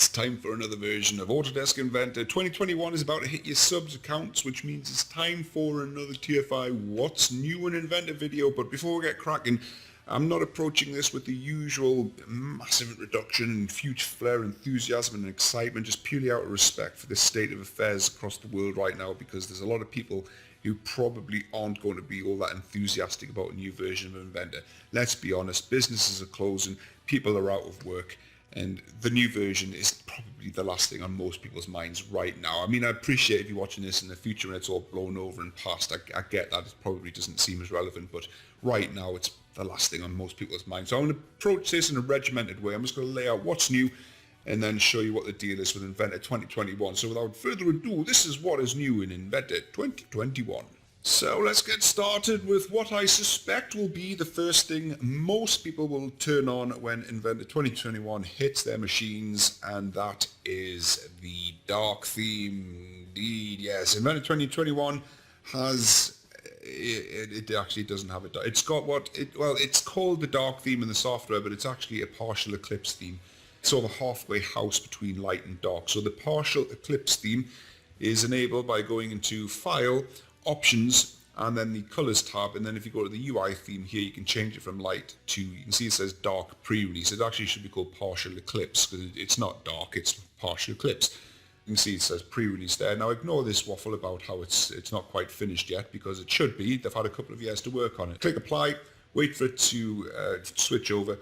It's time for another version of Autodesk Inventor. 2021 is about to hit your subs accounts, which means it's time for another TFI What's New in Inventor video. But before we get cracking, I'm not approaching this with the usual massive introduction and huge flare enthusiasm and excitement, just purely out of respect for the state of affairs across the world right now, because there's a lot of people who probably aren't going to be all that enthusiastic about a new version of Inventor. Let's be honest, businesses are closing, people are out of work, and the new version is probably the last thing on most people's minds right now. I mean, I appreciate if you're watching this in the future and it's all blown over and past. I get that it probably doesn't seem as relevant, but right now it's the last thing on most people's minds. So I'm going to approach this in a regimented way. I'm just going to lay out what's new and then show you what the deal is with Inventor 2021. So without further ado, this is what is new in Inventor 2021. So let's get started with what I suspect will be the first thing most people will turn on when Inventor 2021 hits their machines, and that is the dark theme. Indeed, yes, Inventor 2021 has, it actually doesn't have a dark, it's got it's called the dark theme in the software, but it's actually a partial eclipse theme. It's sort of a halfway house between light and dark. So the partial eclipse theme is enabled by going into File, Options, and then the Colors tab, and then if you go to the UI theme here, you can change it from light to, you can see it says dark pre-release. It actually should be called partial eclipse because it's not dark, it's partial eclipse. You can see it says pre-release there. Now ignore this waffle about how it's not quite finished yet, because it should be. They've had a couple of years to work on it. Click apply, wait for it to switch over,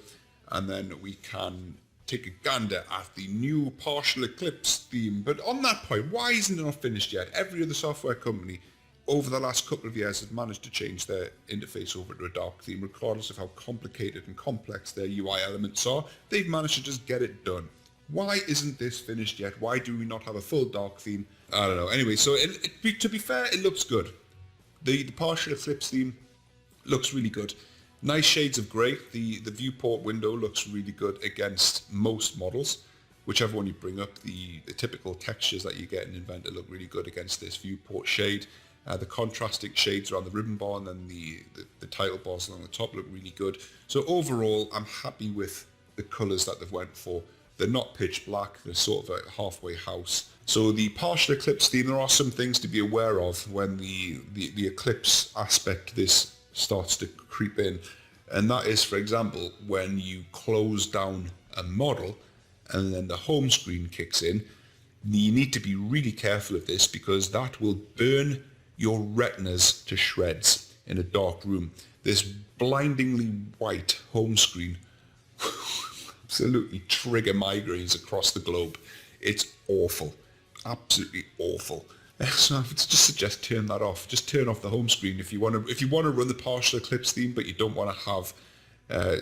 and then we can take a gander at the new partial eclipse theme. But on that point, why isn't it not finished yet? Every other software company over the last couple of years has managed to change their interface over to a dark theme, regardless of how complicated and complex their UI elements are. They've managed to just get it done. Why isn't this finished yet? Why do we not have a full dark theme? I don't know. Anyway, so to be fair, it looks good. The partial eclipse theme looks really good. Nice shades of grey. The viewport window looks really good against most models. Whichever one you bring up, the typical textures that you get in Inventor look really good against this viewport shade. The contrasting shades around the ribbon bar and then the title bars along the top look really good. So overall, I'm happy with the colours that they've went for. They're not pitch black, they're sort of a halfway house. So the partial eclipse theme, there are some things to be aware of when the eclipse aspect of this starts to creep in. And that is, for example, when you close down a model and then the home screen kicks in, you need to be really careful of this, because that will burn your retinas to shreds in a dark room. This blindingly white home screen absolutely trigger migraines across the globe. It's awful, absolutely awful. So I would just suggest turn that off. Just turn off the home screen if you want to run the partial eclipse theme, but you don't want to have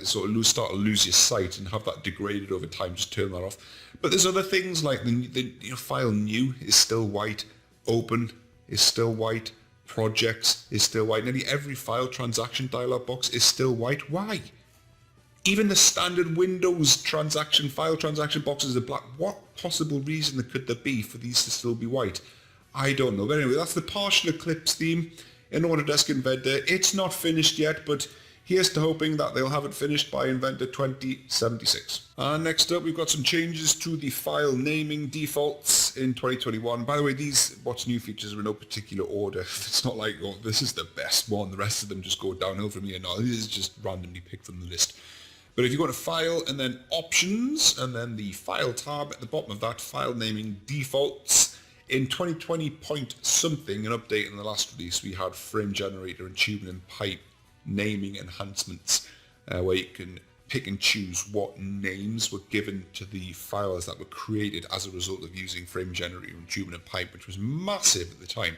start to lose your sight and have that degraded over time. Just turn that off. But there's other things like the file new is still white, open is still white, projects is still white. Nearly every file transaction dialog box is still white. Why? Even the standard Windows file transaction boxes are black. What possible reason could there be for these to still be white? I don't know. But anyway, that's the partial eclipse theme in Autodesk Inventor. It's not finished yet, but here's to hoping that they'll have it finished by Inventor 2076. And next up, we've got some changes to the file naming defaults in 2021. By the way, these what's new features are in no particular order. It's not like, oh, this is the best one, the rest of them just go downhill from here. No, this is just randomly picked from the list. But if you go to File and then Options and then the File tab at the bottom of that, File Naming Defaults, in 2020 point something, an update in the last release, we had Frame Generator and Tubing and Pipe naming enhancements, where you can pick and choose what names were given to the files that were created as a result of using Frame Generator and Tubing and Pipe, which was massive at the time.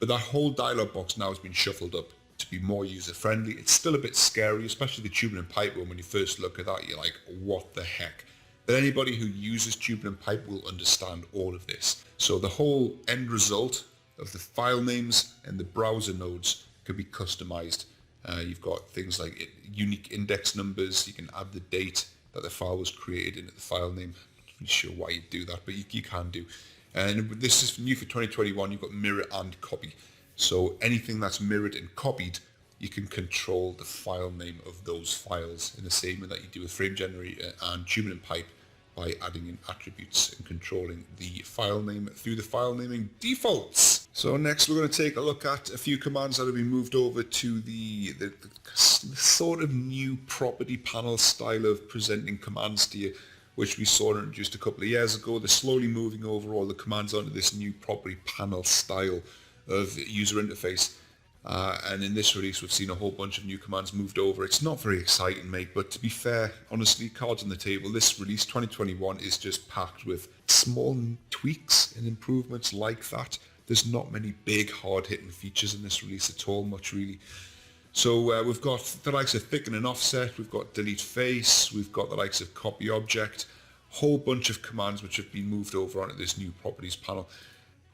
But that whole dialog box now has been shuffled up to be more user-friendly. It's still a bit scary, especially the Tubing and Pipe one. When you first look at that, you're like, what the heck? But anybody who uses Tubing and Pipe will understand all of this. So the whole end result of the file names and the browser nodes can be customized. You've got things like unique index numbers. You can add the date that the file was created into the file name. I'm not really sure why you do that, but you can do. And this is new for 2021. You've got mirror and copy. So anything that's mirrored and copied, you can control the file name of those files in the same way that you do with Frame Generator and Tubing and Pipe. by adding in attributes and controlling the file name through the file naming defaults. So next we're going to take a look at a few commands that have been moved over to the sort of new property panel style of presenting commands to you, which we saw introduced a couple of years ago. They're slowly moving over all the commands onto this new property panel style of user interface. And in this release we've seen a whole bunch of new commands moved over. It's not very exciting, mate, but to be fair, honestly, cards on the table, this release 2021 is just packed with small tweaks and improvements like that. There's not many big hard-hitting features in this release at all, much really. So we've got the likes of thicken and offset, we've got delete face, we've got the likes of copy object, whole bunch of commands which have been moved over onto this new properties panel.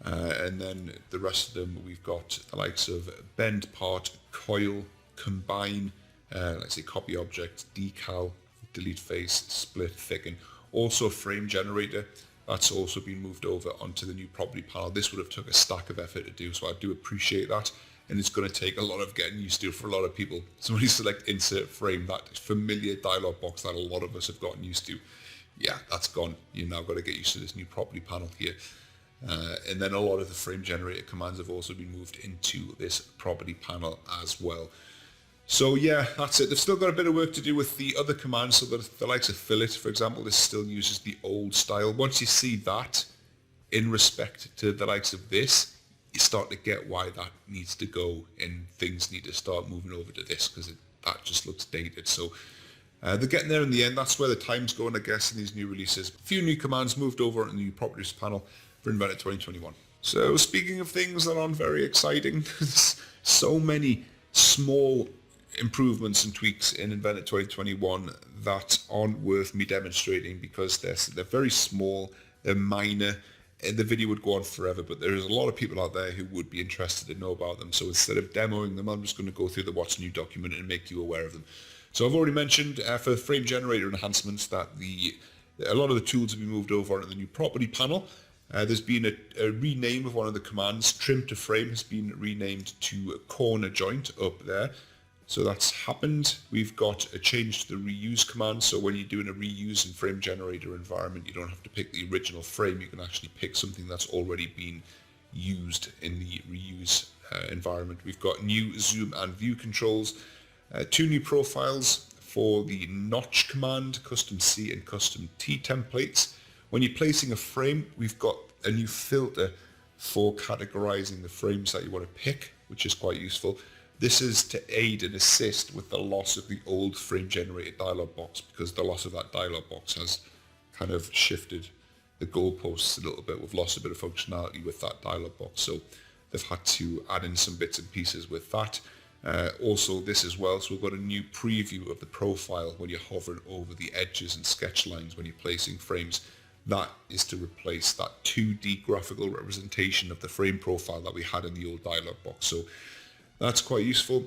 And then the rest of them, we've got the likes of bend part, coil, combine, let's say copy object, decal, delete face, split, thicken. Also frame generator, that's also been moved over onto the new property panel. This would have took a stack of effort to do, so I do appreciate that. And it's going to take a lot of getting used to for a lot of people. So when you select insert frame, that familiar dialog box that a lot of us have gotten used to, yeah, that's gone. You've now got to get used to this new property panel here. And then a lot of the frame generator commands have also been moved into this property panel as well. So yeah, that's it. They've still got a bit of work to do with the other commands. So that the likes of fillet, for example, this still uses the old style. Once you see that in respect to the likes of this, you start to get why that needs to go and things need to start moving over to this, because that just looks dated. So they're getting there in the end. That's where the time's going, I guess, in these new releases. A few new commands moved over in the new properties panel for Inventor 2021. So speaking of things that aren't very exciting, so many small improvements and tweaks in Inventor 2021 that aren't worth me demonstrating because they're very small, they're minor. The video would go on forever, but there is a lot of people out there who would be interested to know about them. So instead of demoing them, I'm just going to go through the what's new document and make you aware of them. So I've already mentioned for frame generator enhancements that a lot of the tools have been moved over onto the new property panel. There's been a rename of one of the commands. Trim to frame has been renamed to corner joint up there. So that's happened. We've got a change to the reuse command. So when you're doing a reuse in frame generator environment, you don't have to pick the original frame. You can actually pick something that's already been used in the reuse environment. We've got new zoom and view controls, two new profiles for the notch command, custom C and custom T templates. When you're placing a frame, we've got a new filter for categorizing the frames that you want to pick, which is quite useful. This is to aid and assist with the loss of the old frame generated dialog box, because the loss of that dialog box has kind of shifted the goalposts a little bit. We've lost a bit of functionality with that dialog box, so they've had to add in some bits and pieces with that. Also this as well, so we've got a new preview of the profile when you're hovering over the edges and sketch lines when you're placing frames. That is to replace that 2D graphical representation of the frame profile that we had in the old dialog box. So that's quite useful.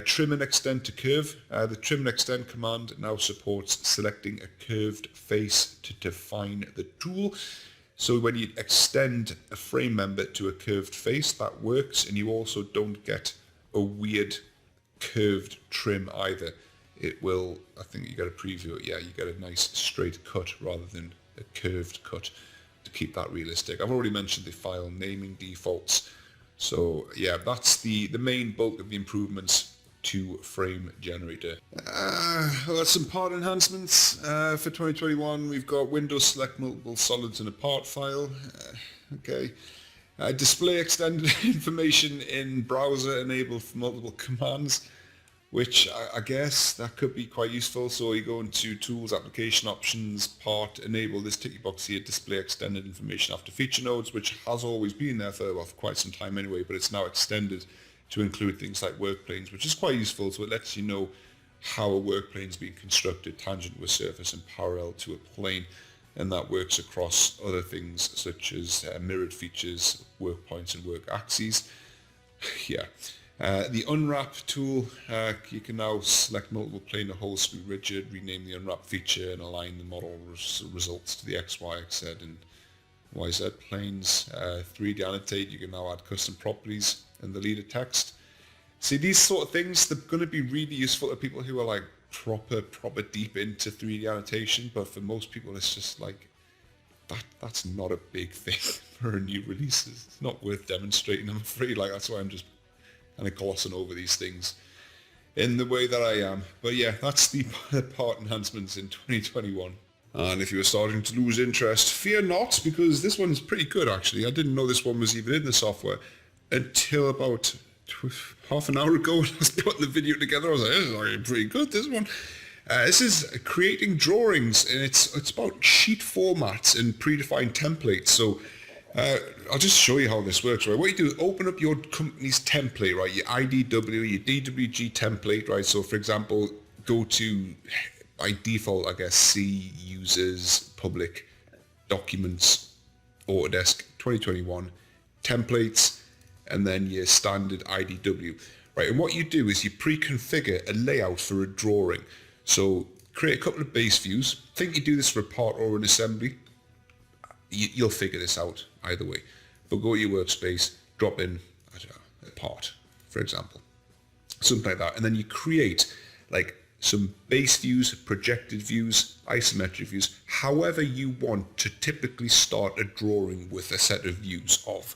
Trim and extend to curve. The trim and extend command now supports selecting a curved face to define the tool. So when you extend a frame member to a curved face, that works, and you also don't get a weird curved trim either. It will, I think you get a preview, yeah, you get a nice straight cut rather than a curved cut to keep that realistic. I've already mentioned the file naming defaults. So yeah, that's the main bulk of the improvements to frame generator. Well, that's some part enhancements for 2021. We've got Windows select multiple solids in a part file. Okay. Display extended information in browser enabled for multiple commands, which I guess that could be quite useful. So you go into tools, application options, part, enable this ticky box here, display extended information after feature nodes, which has always been there for quite some time anyway, but it's now extended to include things like work planes, which is quite useful. So it lets you know how a work plane is being constructed, tangent to a surface and parallel to a plane. And that works across other things such as mirrored features, work points and work axes. Yeah. The unwrap tool, you can now select multiple plane or whole screw rigid, rename the unwrap feature and align the model results to the X, Y, X, Z and YZ planes. 3D annotate, you can now add custom properties and the leader text. See, these sort of things, they're going to be really useful to people who are like proper deep into 3D annotation, but for most people it's just like that's not a big thing for a new release. It's not worth demonstrating, I'm afraid. Like, that's why I'm just kind of glossing over these things in the way that I am. But yeah, that's the part enhancements in 2021. And if you were starting to lose interest, fear not, because this one's pretty good actually. I didn't know this one was even in the software until about half an hour ago when I was putting the video together. I was like, this is like pretty good, this one. This is creating drawings, and it's about sheet formats and predefined templates. So I'll just show you how this works, right? What you do is open up your company's template, right? Your IDW, your DWG template, right? So for example, go to, by default, I guess, C, users, public, documents, Autodesk 2021, templates, and then your standard IDW, right? And what you do is you pre-configure a layout for a drawing. So create a couple of base views. I think you do this for a part or an assembly. You'll figure this out either way. But go to your workspace, drop in, I don't know, a part, for example. Something like that. And then you create like some base views, projected views, isometric views, however you want to typically start a drawing with a set of views of.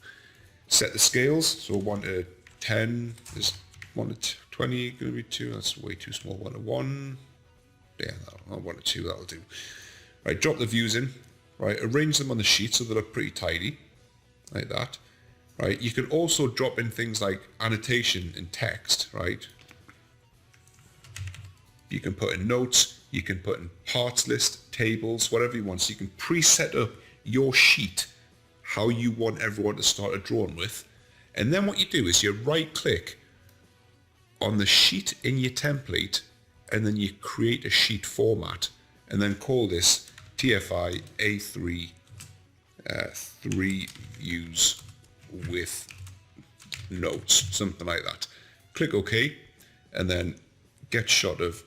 Set the scales, so 1 to 10, there's 1 to 20, going to be 2, that's way too small, 1 to 1, yeah, 1 to 2, that'll do. Right, drop the views in, right, arrange them on the sheet so they look pretty tidy, like that, right. You can also drop in things like annotation and text, right. You can put in notes, you can put in parts list, tables, whatever you want, so you can preset up your sheet how you want everyone to start a drawing with. And then what you do is you right click on the sheet in your template, and then you create a sheet format, and then call this TFI A3 3 views with notes, something like that. Click OK, and then get shot of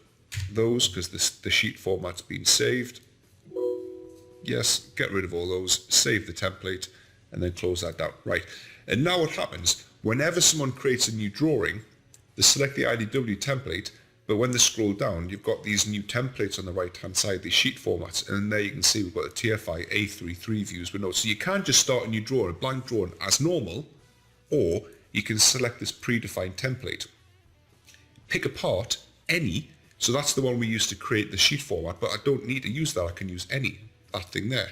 those because the sheet format's been saved. Yes, get rid of all those, save the template, and then close that down. Right, and now what happens, whenever someone creates a new drawing, they select the IDW template, but when they scroll down, you've got these new templates on the right-hand side, these sheet formats, and there you can see we've got the TFI A3 3 views with notes. So you can't just start a new drawing, a blank drawing as normal, or you can select this predefined template. Pick a part, any, so that's the one we use to create the sheet format, but I don't need to use that, I can use any. That thing there,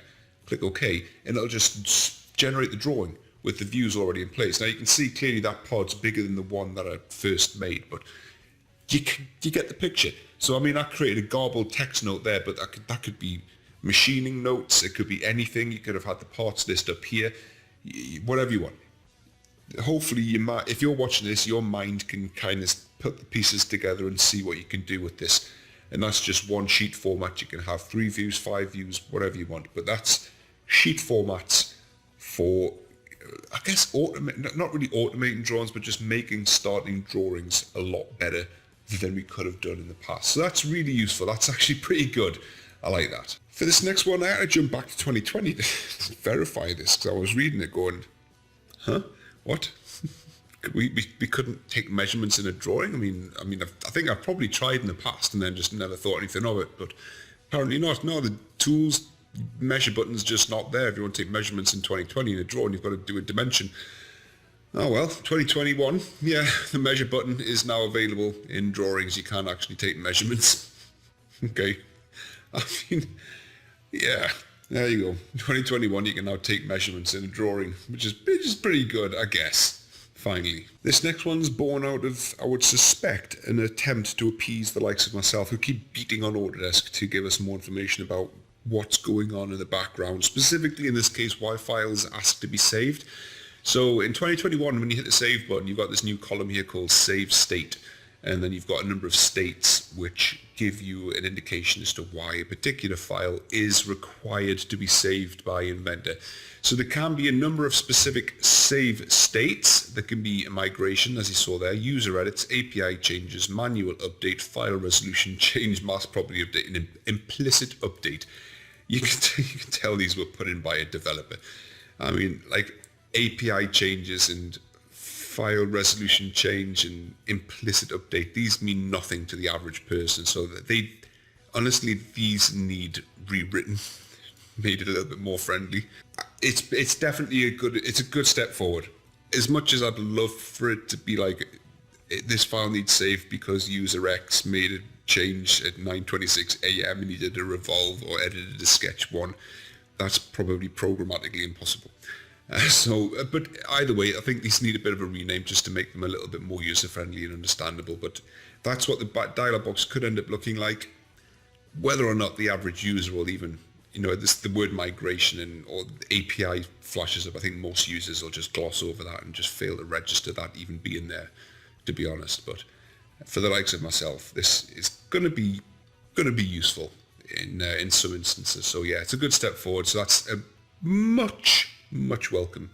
click OK, and it'll just generate the drawing with the views already in place. Now you can see clearly that pod's bigger than the one that I first made, but you get the picture. So I mean, I created a garbled text note there, but that could be machining notes, it could be anything. You could have had the parts list up here, whatever you want. Hopefully if you're watching this, your mind can kind of put the pieces together and see what you can do with this. And that's just one sheet format. You can have 3 views, 5 views, whatever you want. But that's sheet formats for, I guess, not really automating drawings, but just making starting drawings a lot better than we could have done in the past. So that's really useful. That's actually pretty good. I like that. For this next one, I had to jump back to 2020 to verify this, because I was reading it going, huh? What? We couldn't take measurements in a drawing? I mean, I think I've probably tried in the past and then just never thought anything of it, but apparently not. No, the tools, measure button's just not there. If you want to take measurements in 2020 in a drawing, you've got to do a dimension. Oh well, 2021, yeah, the measure button is now available in drawings. You can actually take measurements. Okay. I mean, yeah, there you go. 2021, you can now take measurements in a drawing, which is pretty good, I guess. Finally. This next one's born out of, I would suspect, an attempt to appease the likes of myself who keep beating on Autodesk to give us more information about what's going on in the background, specifically in this case why files ask to be saved. So in 2021, when you hit the save button, you've got this new column here called save state, and then you've got a number of states which give you an indication as to why a particular file is required to be saved by Inventor. So there can be a number of specific save states. There can be a migration, as you saw there, user edits, API changes, manual update, file resolution change, mass property update, and an implicit update. You can tell these were put in by a developer. I mean, like API changes and file resolution change and implicit update, these mean nothing to the average person, so that honestly, these need rewritten, made it a little bit more friendly. It's definitely a good step forward. As much as I'd love for it to be like, this file needs saved because user X made a change at 9:26 a.m. and needed a revolve or edited a sketch 1, that's probably programmatically impossible. But either way, I think these need a bit of a rename just to make them a little bit more user-friendly and understandable. But that's what the dialog box could end up looking like. Whether or not the average user will even, the word migration or API flashes up, I think most users will just gloss over that and just fail to register that even being there, to be honest. But for the likes of myself, this is going to be useful in some instances. So yeah, it's a good step forward. So that's a much welcome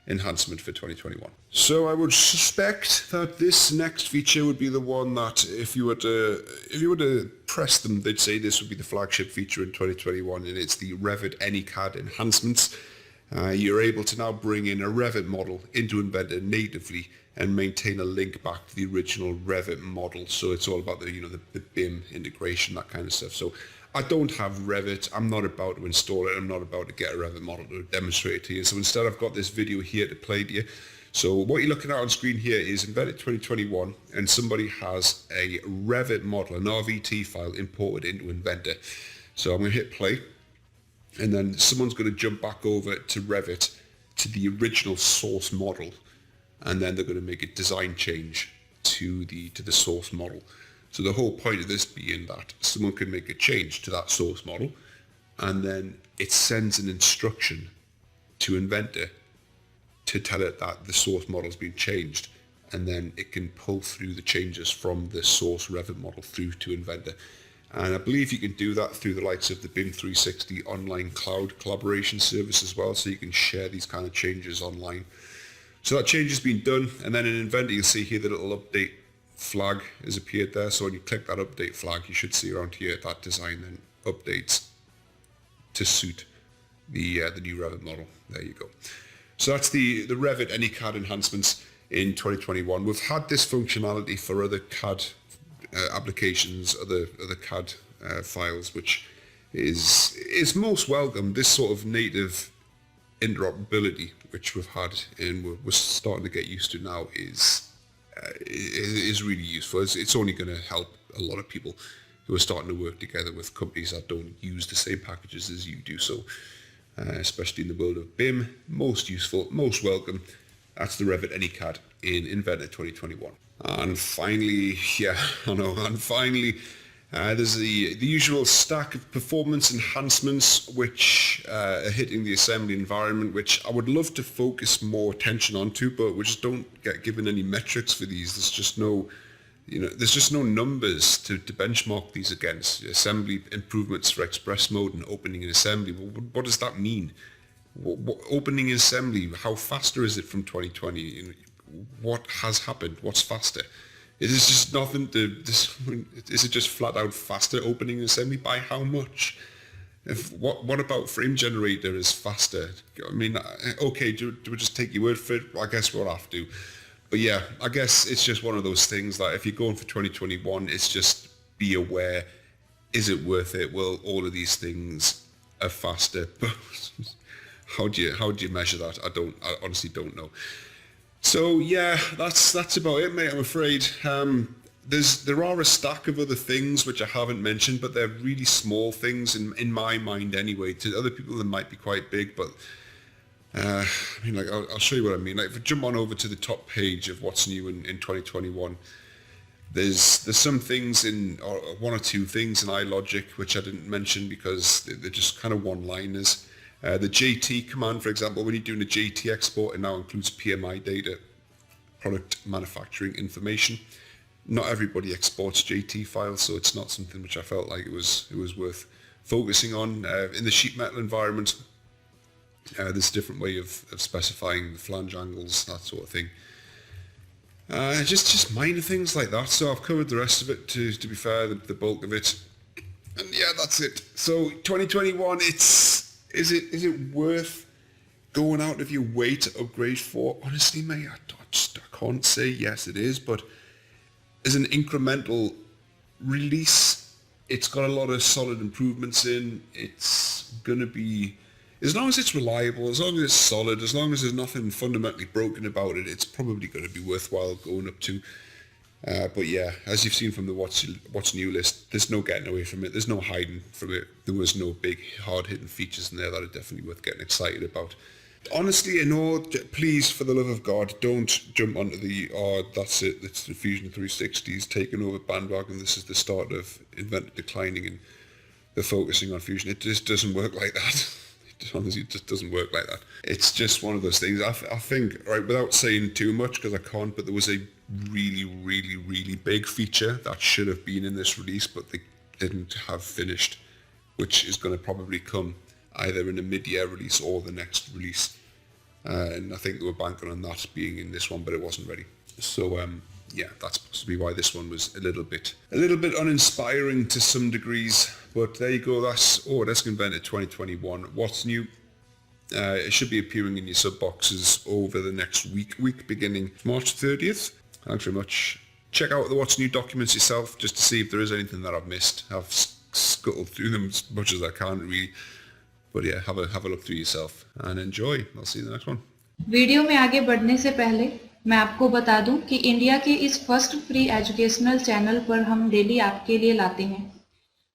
enhancement for 2021. So I would suspect that this next feature would be the one that if you were to press them, they'd say this would be the flagship feature in 2021, and it's the REVIT ANYCAD enhancements. You're able to now bring in a REVIT model into Inventor natively and maintain a link back to the original REVIT model. So it's all about the BIM integration, that kind of stuff. So I don't have REVIT, I'm not about to install it, I'm not about to get a REVIT model to demonstrate it to you. So instead I've got this video here to play to you. So what you're looking at on screen here is Inventor 2021, and somebody has a REVIT model, an RVT file imported into Inventor. So I'm going to hit play, and then someone's going to jump back over to REVIT to the original source model, and then they're going to make a design change to the source model. So the whole point of this being that someone can make a change to that source model, and then it sends an instruction to Inventor to tell it that the source model has been changed, and then it can pull through the changes from the source REVIT model through to Inventor. And I believe you can do that through the likes of the BIM 360 online cloud collaboration service as well, so you can share these kind of changes online. So that change has been done, and then in Inventor you'll see here the little update flag has appeared there. So when you click that update flag, you should see around here that design then updates to suit the new REVIT model. There you go. So that's the REVIT ANYCAD enhancements in 2021. We've had this functionality for other CAD applications, other CAD files, which is most welcome. This sort of native interoperability which we've had and we're starting to get used to now is really useful. It's only going to help a lot of people who are starting to work together with companies that don't use the same packages as you do. So especially in the world of BIM, most useful, most welcome. That's the REVIT ANYCAD in Inventor 2021. And finally, there's the usual stack of performance enhancements which are hitting the assembly environment, which I would love to focus more attention onto, but we just don't get given any metrics for these. There's just no numbers to benchmark these against. Assembly improvements for express mode and opening in assembly. What does that mean? Opening in assembly, how faster is it from 2020? What has happened? What's faster? Is this just nothing is it just flat out faster opening in assembly? By how much? What about frame generator is faster? I mean, okay, do we just take your word for it? I guess we'll have to. But yeah, I guess it's just one of those things that if you're going for 2021, it's just be aware, is it worth it? Well, all of these things are faster, but how do you measure that? I honestly don't know. So yeah, that's about it, mate, I'm afraid. There are a stack of other things which I haven't mentioned, but they're really small things in my mind anyway. To other people, they might be quite big, but I mean, like, I'll show you what I mean. Like, if we jump on over to the top page of what's new in 2021, there's some things or one or two things in iLogic which I didn't mention because they're just kind of one-liners. The JT command, for example, when you're doing a JT export, it now includes PMI data, product manufacturing information. Not everybody exports JT files, so it's not something which I felt like it was worth focusing on. In the sheet metal environment, there's a different way of specifying the flange angles, that sort of thing. Just minor things like that. So I've covered the rest of it, to be fair, the bulk of it. And yeah, that's it. So 2021, is it worth going out of your way to upgrade for? Honestly, mate, I can't say yes it is, but as an incremental release, it's got a lot of solid improvements in. It's going to be, as long as it's reliable, as long as it's solid, as long as there's nothing fundamentally broken about it, it's probably going to be worthwhile going up to. But yeah, as you've seen from the what's new list, there's no getting away from it. There's no hiding from it. There was no big hard-hitting features in there that are definitely worth getting excited about. Honestly, please, for the love of God, don't jump onto that's it, it's the Fusion 360's taken over bandwagon. This is the start of Inventor declining and they're focusing on Fusion. It just doesn't work like that. Honestly, it just doesn't work like that. It's just one of those things. I think, right, without saying too much, because I can't, but there was a really, really, really big feature that should have been in this release, but they didn't have finished, which is going to probably come either in a mid-year release or the next release. And I think they were banking on that being in this one, but it wasn't ready. So yeah, that's possibly why this one was a little bit uninspiring to some degrees. But there you go. That's Autodesk Inventor 2021. What's new? It should be appearing in your sub boxes over the next week beginning March 30th. Thanks very much. Check out the what's new documents yourself just to see if there is anything that I've missed. I've scuttled through them as much as I can really. But yeah, have a look through yourself and enjoy. I'll see you in the next one. Video में आगे बढ़ने से पहले मैं आपको बता दूं कि इंडिया के इस फर्स्ट फ्री एजुकेशनल चैनल पर हम डेली आपके लिए लाते हैं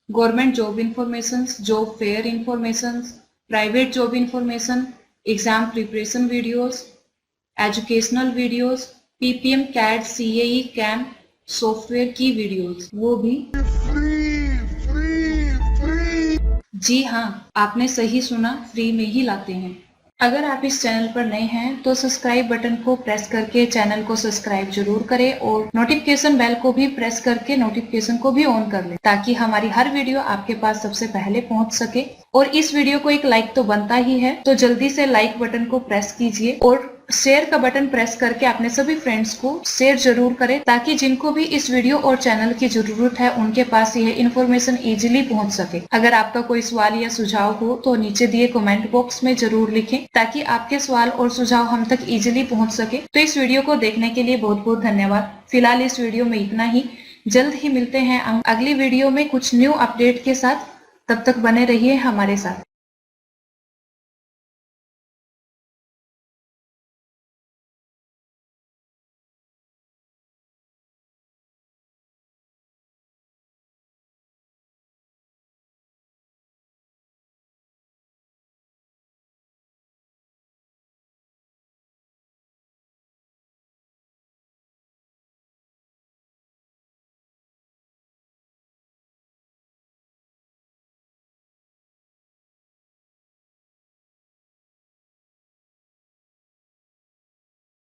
government job information, job fair information, private job information, exam preparation videos, educational videos, PPM CAD CAE CAM software की वीडियोस, वो भी जी हाँ, आपने सही सुना, फ्री में ही लाते हैं। अगर आप इस चैनल पर नए हैं तो सब्सक्राइब बटन को प्रेस करके चैनल को सब्सक्राइब जरूर करें और नोटिफिकेशन बेल को भी प्रेस करके नोटिफिकेशन को भी ऑन कर लें ताकि हमारी हर वीडियो आपके पास सबसे पहले पहुंच सके। और इस वीडियो को एक लाइक तो बनता ही है, तो जल्दी से लाइक बटन को प्रेस कीजिए और शेयर का बटन प्रेस करके अपने सभी फ्रेंड्स को शेयर जरूर करें ताकि जिनको भी इस वीडियो और चैनल की जरूरत है उनके पास यह इन्फॉर्मेशन इजीली पहुंच सके। अगर आपका कोई सवाल या सुझाव हो तो नीचे दिए कमेंट बॉक्स में जरूर लिखें ताकि आपके सवाल और सुझाव हम तक इजीली पहुंच सके। तो इस वीडियो को देखने के लिए बहुत बहुत धन्यवाद। फिलहाल इस वीडियो में इतना ही। जल्द ही मिलते हैं अगली वीडियो में कुछ न्यू अपडेट के साथ। तब तक बने रहिए हमारे साथ।